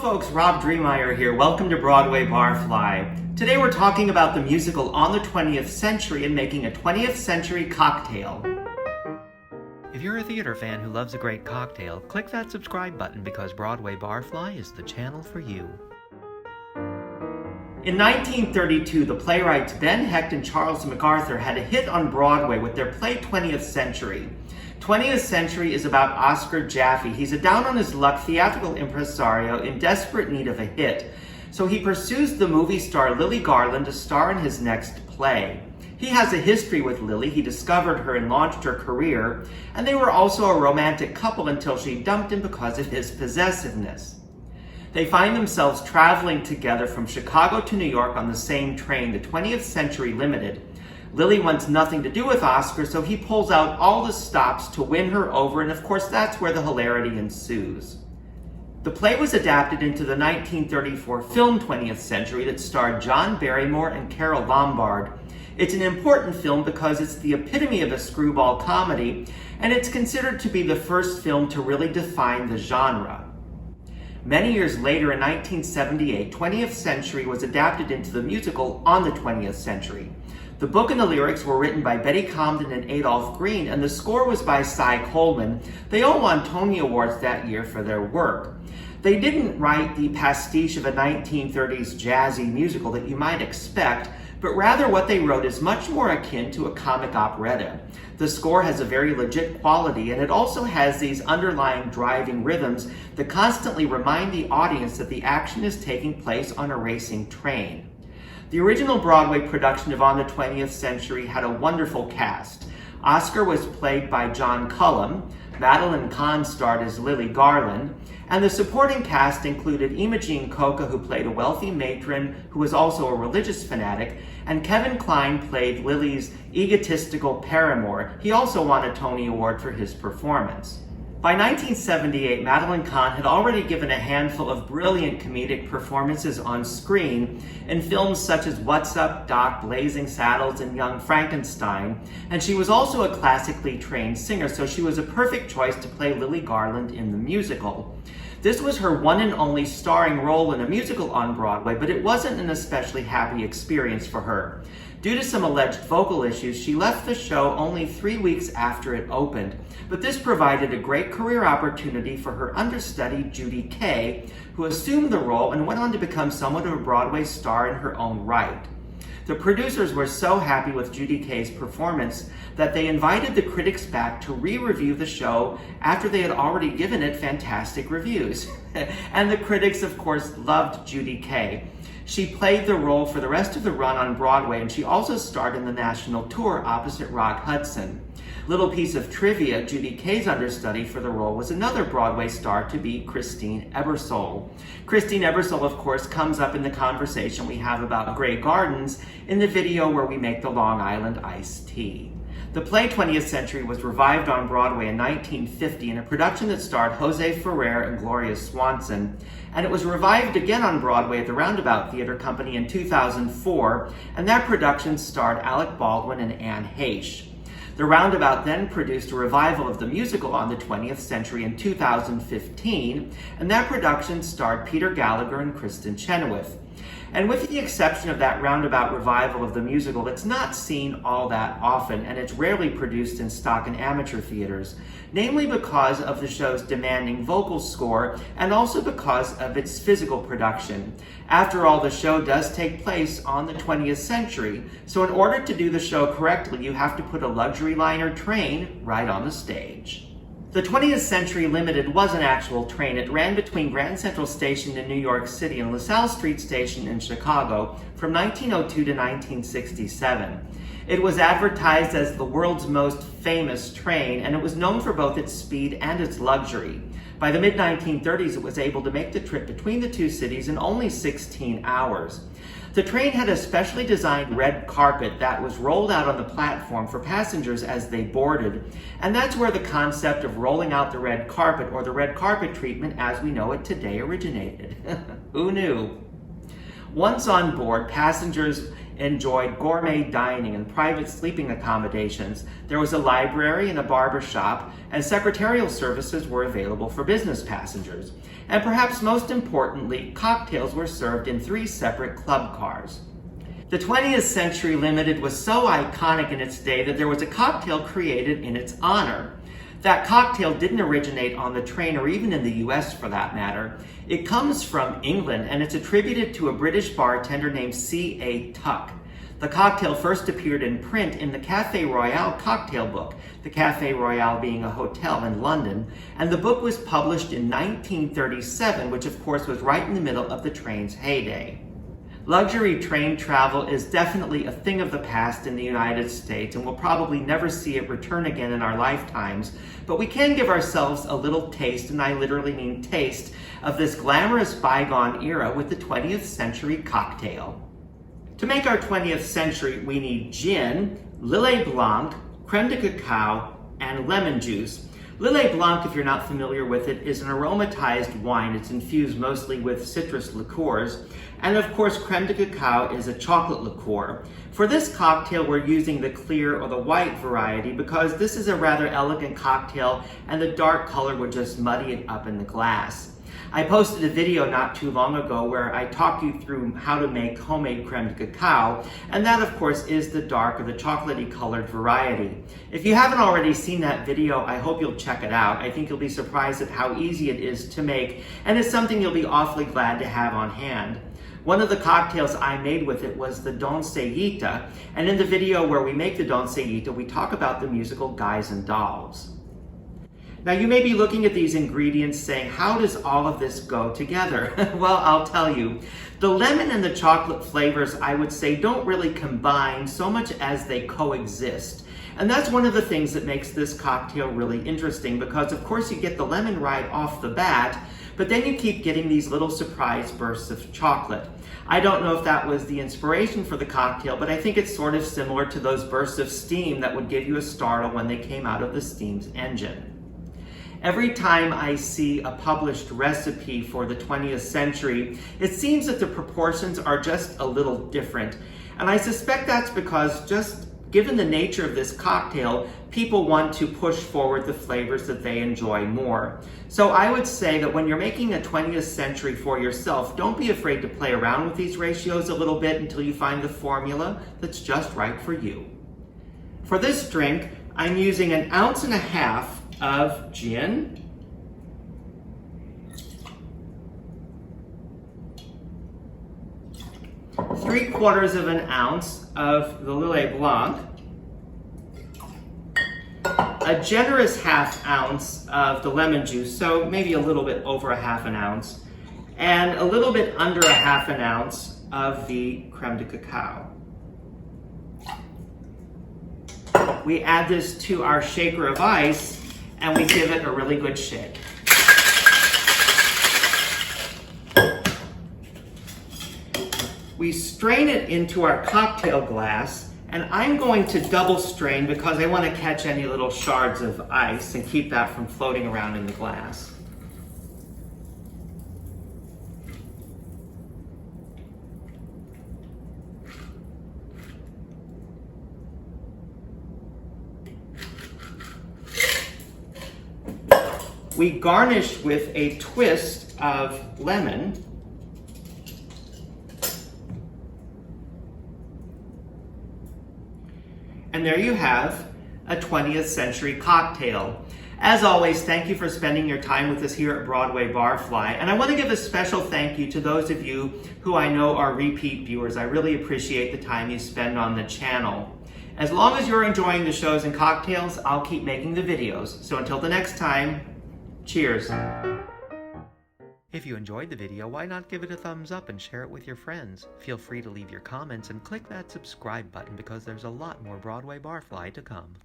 folks, Rob Dreemeyer here. Welcome to Broadway Barfly. Today we're talking about the musical On the 20th Century and making a 20th century cocktail. If you're a theater fan who loves a great cocktail, click that subscribe button because Broadway Barfly is the channel for you. In 1932, the playwrights Ben Hecht and Charles MacArthur had a hit on Broadway with their play 20th Century. 20th Century is about Oscar Jaffe. He's a down-on-his-luck theatrical impresario in desperate need of a hit. So he pursues the movie star Lily Garland to star in his next play. He has a history with Lily. He discovered her and launched her career, and they were also a romantic couple until she dumped him because of his possessiveness. They find themselves traveling together from Chicago to New York on the same train, the 20th Century Limited. Lily wants nothing to do with Oscar, so he pulls out all the stops to win her over, and of course that's where the hilarity ensues. The play was adapted into the 1934 film 20th Century that starred John Barrymore and Carole Lombard. It's an important film because it's the epitome of a screwball comedy, and it's considered to be the first film to really define the genre. Many years later, in 1978, 20th Century was adapted into the musical On the 20th Century. The book and the lyrics were written by Betty Comden and Adolph Green, and the score was by Cy Coleman. They all won Tony Awards that year for their work. They didn't write the pastiche of a 1930s jazzy musical that you might expect, but rather what they wrote is much more akin to a comic operetta. The score has a very legit quality, and it also has these underlying driving rhythms that constantly remind the audience that the action is taking place on a racing train. The original Broadway production of On the 20th Century had a wonderful cast. Oscar was played by John Cullum, Madeline Kahn starred as Lily Garland, and the supporting cast included Imogene Coca, who played a wealthy matron who was also a religious fanatic, and Kevin Kline played Lily's egotistical paramour. He also won a Tony Award for his performance. By 1978, Madeline Kahn had already given a handful of brilliant comedic performances on screen in films such as What's Up, Doc, Blazing Saddles, and Young Frankenstein, and she was also a classically trained singer, so she was a perfect choice to play Lily Garland in the musical. This was her one and only starring role in a musical on Broadway, but it wasn't an especially happy experience for her. Due to some alleged vocal issues, she left the show only 3 weeks after it opened, but this provided a great career opportunity for her understudy, Judy Kaye, who assumed the role and went on to become somewhat of a Broadway star in her own right. The producers were so happy with Judy Kaye's performance that they invited the critics back to re-review the show after they had already given it fantastic reviews. And the critics, of course, loved Judy Kaye. She played the role for the rest of the run on Broadway, and she also starred in the national tour opposite Rock Hudson. Little piece of trivia, Judy Kaye's understudy for the role was another Broadway star to be Christine Ebersole. Christine Ebersole, of course, comes up in the conversation we have about Grey Gardens in the video where we make the Long Island iced tea. The play 20th Century was revived on Broadway in 1950 in a production that starred Jose Ferrer and Gloria Swanson, and it was revived again on Broadway at the Roundabout Theatre Company in 2004, and that production starred Alec Baldwin and Anne Heche. The Roundabout then produced a revival of the musical On the 20th Century in 2015, and that production starred Peter Gallagher and Kristen Chenoweth. And with the exception of that Roundabout revival of the musical, it's not seen all that often, and it's rarely produced in stock and amateur theaters, namely because of the show's demanding vocal score and also because of its physical production. After all, the show does take place on the 20th century, so in order to do the show correctly, you have to put a luxury liner train right on the stage. The 20th Century Limited was an actual train. It ran between Grand Central Station in New York City and LaSalle Street Station in Chicago from 1902 to 1967. It was advertised as the world's most famous train, and it was known for both its speed and its luxury. By the mid-1930s, it was able to make the trip between the two cities in only 16 hours. The train had a specially designed red carpet that was rolled out on the platform for passengers as they boarded, and that's where the concept of rolling out the red carpet, or the red carpet treatment as we know it today, originated. Who knew? Once on board, passengers enjoyed gourmet dining and private sleeping accommodations. There was a library and a barber shop, and secretarial services were available for business passengers. And perhaps most importantly, cocktails were served in 3 separate club cars. The 20th Century Limited was so iconic in its day that there was a cocktail created in its honor. That cocktail didn't originate on the train or even in the US for that matter. It comes from England and it's attributed to a British bartender named C.A. Tuck. The cocktail first appeared in print in the Cafe Royale Cocktail Book, the Cafe Royale being a hotel in London, and the book was published in 1937, which of course was right in the middle of the train's heyday. Luxury train travel is definitely a thing of the past in the United States, and we'll probably never see it return again in our lifetimes, but we can give ourselves a little taste, and I literally mean taste, of this glamorous bygone era with the 20th century cocktail. To make our 20th century, we need gin, Lillet Blanc, creme de cacao, and lemon juice. Lillet Blanc, if you're not familiar with it, is an aromatized wine. It's infused mostly with citrus liqueurs. And of course, creme de cacao is a chocolate liqueur. For this cocktail, we're using the clear or the white variety because this is a rather elegant cocktail and the dark color would just muddy it up in the glass. I posted a video not too long ago where I talk you through how to make homemade creme de cacao, and that of course is the dark or the chocolatey colored variety. If you haven't already seen that video, I hope you'll check it out. I think you'll be surprised at how easy it is to make, and it's something you'll be awfully glad to have on hand. One of the cocktails I made with it was the Doncellita, and in the video where we make the Doncellita, we talk about the musical Guys and Dolls. Now you may be looking at these ingredients saying, how does all of this go together? Well, I'll tell you. The lemon and the chocolate flavors, I would say, don't really combine so much as they coexist. And that's one of the things that makes this cocktail really interesting because of course you get the lemon right off the bat, but then you keep getting these little surprise bursts of chocolate. I don't know if that was the inspiration for the cocktail, but I think it's sort of similar to those bursts of steam that would give you a startle when they came out of the steam's engine. Every time I see a published recipe for the 20th century, it seems that the proportions are just a little different. And I suspect that's because just given the nature of this cocktail, people want to push forward the flavors that they enjoy more. So I would say that when you're making a 20th century for yourself, don't be afraid to play around with these ratios a little bit until you find the formula that's just right for you. For this drink, I'm using 1.5 ounces of gin, ¾ of an ounce of the Lillet Blanc, a generous 1/2 ounce of the lemon juice, so maybe a little bit over 1/2 ounce, and a little bit under 1/2 ounce of the creme de cacao. We add this to our shaker of ice and we give it a really good shake. We strain it into our cocktail glass, and I'm going to double strain because I want to catch any little shards of ice and keep that from floating around in the glass. We garnish with a twist of lemon. And there you have a 20th century cocktail. As always, thank you for spending your time with us here at Broadway Barfly. And I want to give a special thank you to those of you who I know are repeat viewers. I really appreciate the time you spend on the channel. As long as you're enjoying the shows and cocktails, I'll keep making the videos. So until the next time, cheers. If you enjoyed the video, why not give it a thumbs up and share it with your friends? Feel free to leave your comments and click that subscribe button because there's a lot more Broadway Barfly to come.